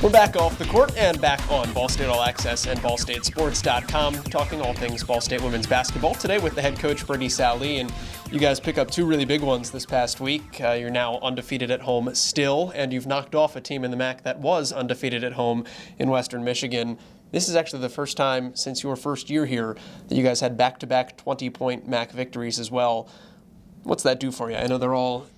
We're back off the court and back on Ball State All Access and BallStateSports.com, talking all things Ball State women's basketball today with the head coach, Brady Sallee. And you guys pick up two really big ones this past week. You're now undefeated at home still, and you've knocked off a team in the MAC that was undefeated at home in Western Michigan. This is actually the first time since your first year here that you guys had back-to-back 20-point MAC victories as well. What's that do for you? I know they're all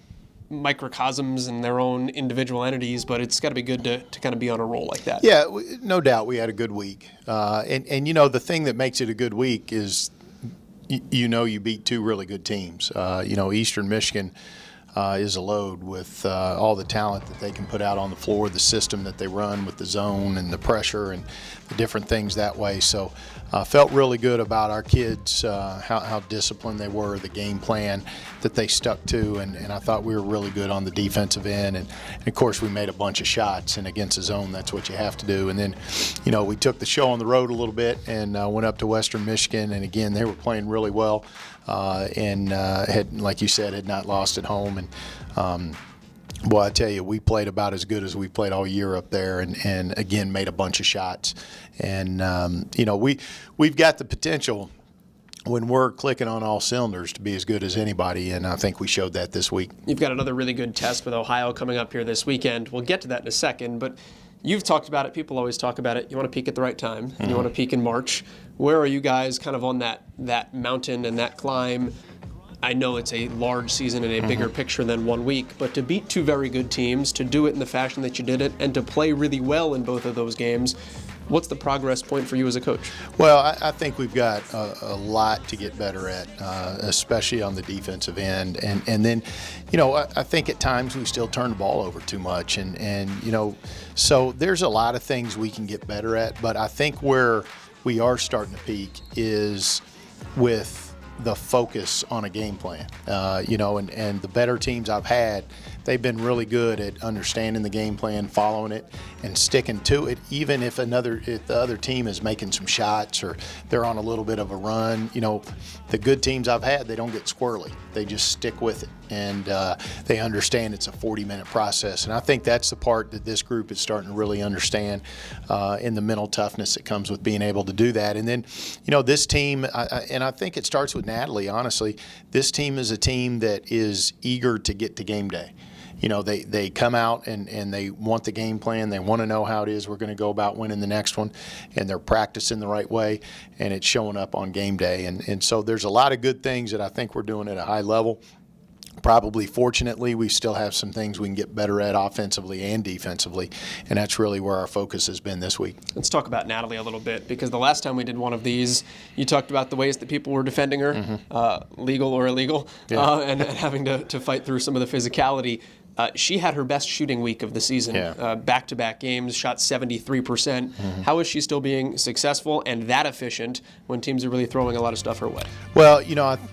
microcosms and their own individual entities, but it's got to be good to kind of be on a roll like that. Yeah, no doubt we had a good week. And you know, the thing that makes it a good week is, you beat two really good teams. Eastern Michigan is a load with all the talent that they can put out on the floor, the system that they run with the zone and the pressure and the different things that way. So felt really good about our kids, how disciplined they were, the game plan that they stuck to, and I thought we were really good on the defensive end. And of course, we made a bunch of shots, and against the zone, that's what you have to do. And then, we took the show on the road a little bit and went up to Western Michigan, and again, they were playing really well and had, like you said, had not lost at home. And boy, I tell you, we played about as good as we played all year up there, and again made a bunch of shots. And we've got the potential when we're clicking on all cylinders to be as good as anybody, and I think we showed that this week. You've got another really good test with Ohio coming up here this weekend. We'll get to that in a second, but you've talked about it. People always talk about it. You want to peak at the right time, and you want to peak in March. Where are you guys kind of on that mountain and that climb? I know it's a large season and a bigger picture than 1 week, but to beat two very good teams, to do it in the fashion that you did it, and to play really well in both of those games, what's the progress point for you as a coach? Well, I think we've got a lot to get better at, especially on the defensive end. And then, I think at times we still turn the ball over too much. And so there's a lot of things we can get better at. But I think where we are starting to peak is with the focus on a game plan, and the better teams I've had, they've been really good at understanding the game plan, following it, and sticking to it, even if the other team is making some shots or they're on a little bit of a run. The good teams I've had, they don't get squirrely. They just stick with it, and they understand it's a 40-minute process. And I think that's the part that this group is starting to really understand in the mental toughness that comes with being able to do that. And then, this team, and I think it starts with Natalie, honestly, this team is a team that is eager to get to game day. They come out and they want the game plan. They want to know how it is we're going to go about winning the next one, and they're practicing the right way, and it's showing up on game day. And so there's a lot of good things that I think we're doing at a high level. Probably, fortunately, we still have some things we can get better at offensively and defensively, and that's really where our focus has been this week. Let's talk about Natalie a little bit, because the last time we did one of these, you talked about the ways that people were defending her, legal or illegal, and having to fight through some of the physicality. She had her best shooting week of the season, back-to-back games, shot 73%. How is she still being successful and that efficient when teams are really throwing a lot of stuff her way? Well,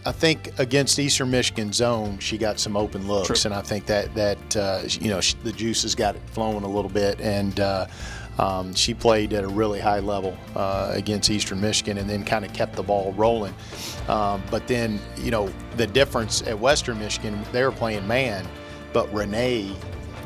I think against Eastern Michigan zone, she got some open looks, and I think that the juice has got it flowing a little bit, and she played at a really high level against Eastern Michigan, and then kind of kept the ball rolling. But then, the difference at Western Michigan, they were playing man. But Renee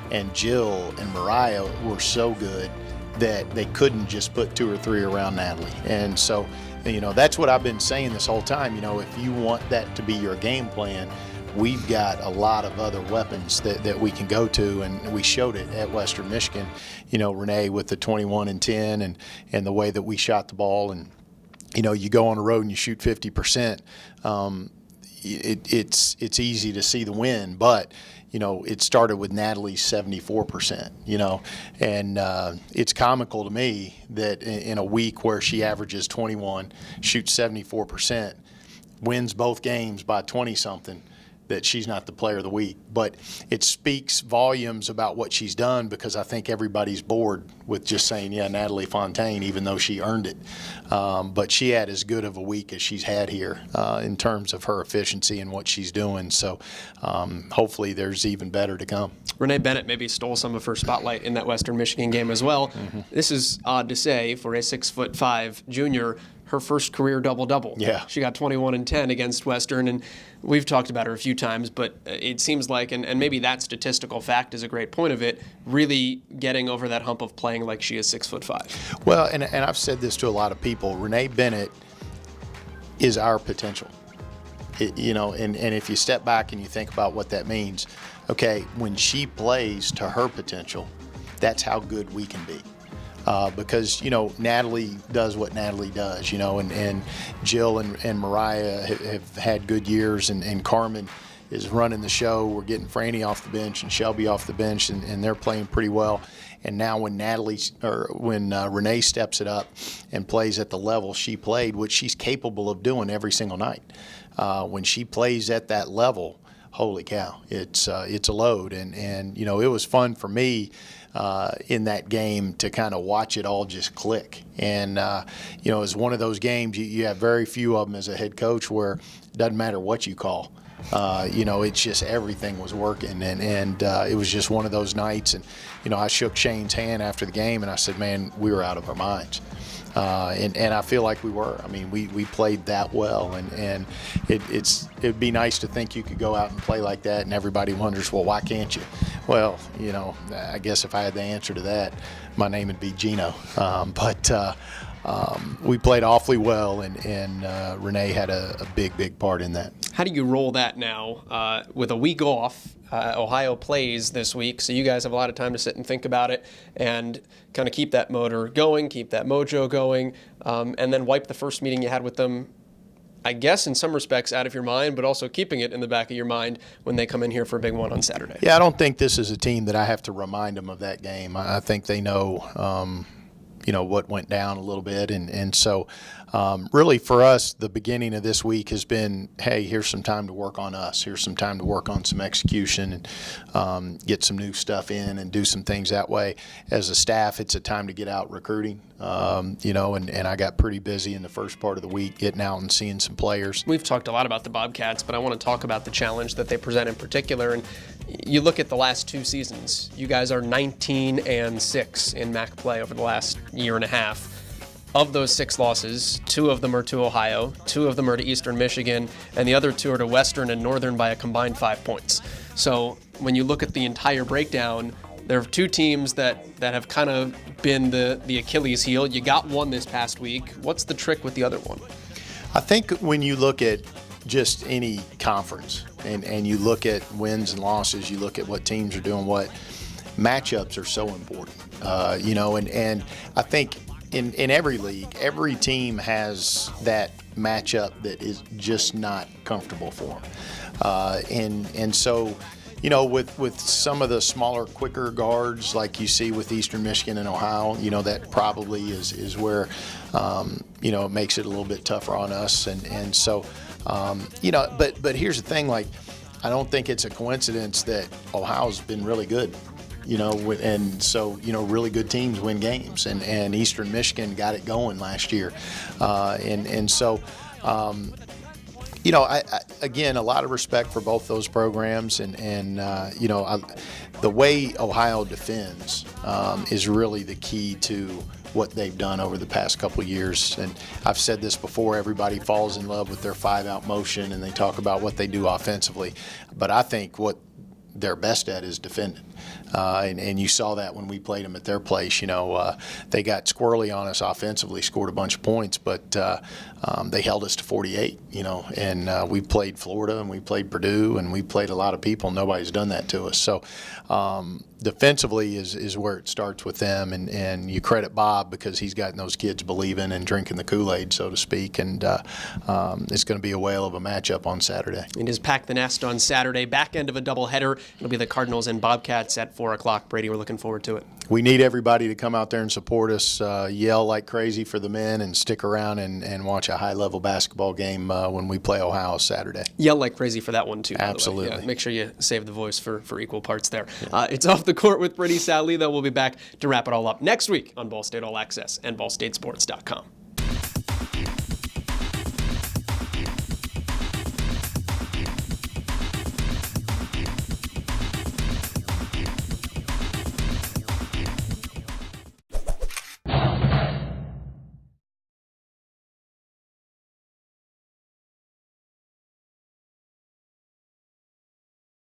and Jill and Mariah were so good that they couldn't just put two or three around Natalie. And so, that's what I've been saying this whole time. If you want that to be your game plan, we've got a lot of other weapons that we can go to, and we showed it at Western Michigan. Renee with the 21 and 10 and the way that we shot the ball. And, you go on the road and you shoot 50%. It's easy to see the win, but it started with Natalie's 74%, and it's comical to me that in a week where she averages 21, shoots 74%, wins both games by 20-something, that she's not the player of the week. But it speaks volumes about what she's done, because I think everybody's bored with just saying, Natalie Fontaine, even though she earned it. But she had as good of a week as she's had here in terms of her efficiency and what she's doing. So hopefully there's even better to come. Renee Bennett maybe stole some of her spotlight in that Western Michigan game as well. This is odd to say for a 6'5" junior, her first career double-double. Yeah. She got 21 and 10 against Western, and we've talked about her a few times, but it seems like, and maybe that statistical fact is a great point of it, really getting over that hump of playing like she is 6'5". Well, and I've said this to a lot of people, Renee Bennett is our potential. And if you step back and you think about what that means, okay, when she plays to her potential, that's how good we can be. Because, Natalie does what Natalie does, and Jill and Mariah have had good years, and Carmen is running the show. We're getting Franny off the bench and Shelby off the bench, and they're playing pretty well. And now when Renee steps it up and plays at the level she played, which she's capable of doing every single night, when she plays at that level, holy cow, it's a load. And it was fun for me in that game to kind of watch it all just click. And, it's one of those games, you have very few of them as a head coach where it doesn't matter what you call. It's just everything was working, and it was just one of those nights. And I shook Shane's hand after the game, and I said, "Man, we were out of our minds," and I feel like we were. I mean, we played that well, and it'd be nice to think you could go out and play like that, and everybody wonders, well, why can't you? Well, I guess if I had the answer to that, my name would be Gino. We played awfully well, and Renee had a big part in that. How do you roll that now with a week off? Ohio plays this week, so you guys have a lot of time to sit and think about it and kind of keep that motor going, keep that mojo going, and then wipe the first meeting you had with them, I guess in some respects out of your mind, but also keeping it in the back of your mind when they come in here for a big one on Saturday. Yeah, I don't think this is a team that I have to remind them of that game. I think they know what went down a little bit. And so really for us, the beginning of this week has been, hey, here's some time to work on us. Here's some time to work on some execution and get some new stuff in and do some things that way. As a staff, it's a time to get out recruiting, and I got pretty busy in the first part of the week getting out and seeing some players. We've talked a lot about the Bobcats, but I want to talk about the challenge that they present in particular. And you look at the last two seasons, you guys are 19-6 in MAC play over the last year and a half. Of those 6 losses, 2 of them are to Ohio, 2 of them are to Eastern Michigan, and the other 2 are to Western and Northern by a combined 5 points. So when you look at the entire breakdown, there are 2 teams that have kind of been the Achilles heel. You got one this past week. What's the trick with the other one? I think when you look at just any conference and you look at wins and losses, you look at what teams are doing, what matchups are so important, and I think in every league, every team has that matchup that is just not comfortable for them. And so, with some of the smaller, quicker guards like you see with Eastern Michigan and Ohio, that probably is where, it makes it a little bit tougher on us. And so, but here's the thing, like, I don't think it's a coincidence that Ohio's been really good. And so, really good teams win games, and Eastern Michigan got it going last year. And so, again, a lot of respect for both those programs, and the way Ohio defends is really the key to what they've done over the past couple of years. And I've said this before, everybody falls in love with their 5-out motion, and they talk about what they do offensively. But I think what they're best at is defending. And you saw that when we played them at their place. They got squirrely on us offensively, scored a bunch of points, but they held us to 48, and we played Florida and we played Purdue and we played a lot of people. Nobody's done that to us. So defensively is where it starts with them, and you credit Bob because he's gotten those kids believing and drinking the Kool-Aid, so to speak, and it's going to be a whale of a matchup on Saturday. It is Pack the Nest on Saturday, back end of a doubleheader. It'll be the Cardinals and Bobcats at 4 o'clock. Brady, we're looking forward to it. We need everybody to come out there and support us, yell like crazy for the men, and stick around and watch a high-level basketball game when we play Ohio Saturday. Yell like crazy for that one, too. Absolutely. Yeah, make sure you save the voice for equal parts there. Yeah. It's Off the Court with Brady Sallee, though. We'll be back to wrap it all up next week on Ball State All Access and ballstatesports.com.